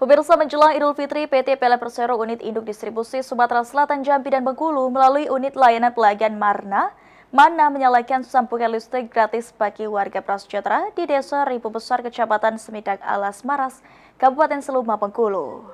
Pemirsa, menjelang Idul Fitri, PT PLN Persero Unit Induk Distribusi Sumatera Selatan, Jambi, dan Bengkulu melalui unit layanan pelanggan Mana menyalakan sambungan listrik gratis bagi warga prasejahtera di Desa Ribu Besar, Kecamatan Semidak Alas Maras, Kabupaten Seluma, Bengkulu.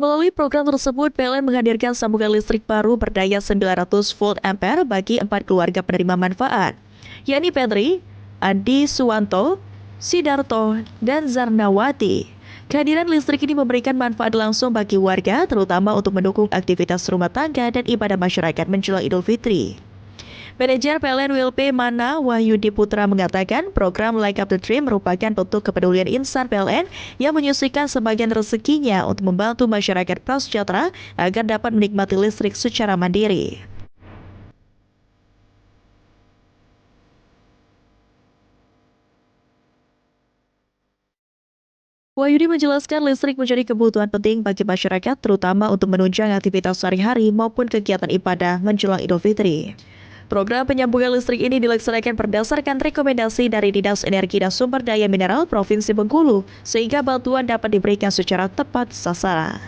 Melalui program tersebut, PLN menghadirkan sambungan listrik baru berdaya 900 volt ampere bagi 4 keluarga penerima manfaat, yakni Petri, Andi Suwanto, Sidarto, dan Zarnawati. Kehadiran listrik ini memberikan manfaat langsung bagi warga, terutama untuk mendukung aktivitas rumah tangga dan ibadah masyarakat menjelang Idul Fitri. Manajer PLN WLP Mana Wahyudi Putra mengatakan program Like Up the Dream merupakan bentuk kepedulian insan PLN yang menyisihkan sebagian rezekinya untuk membantu masyarakat prasejahtera agar dapat menikmati listrik secara mandiri. Wahyudi menjelaskan listrik menjadi kebutuhan penting bagi masyarakat, terutama untuk menunjang aktivitas sehari-hari maupun kegiatan ibadah menjelang Idul Fitri. Program penyambungan listrik ini dilaksanakan berdasarkan rekomendasi dari Dinas Energi dan Sumber Daya Mineral Provinsi Bengkulu, sehingga bantuan dapat diberikan secara tepat sasaran.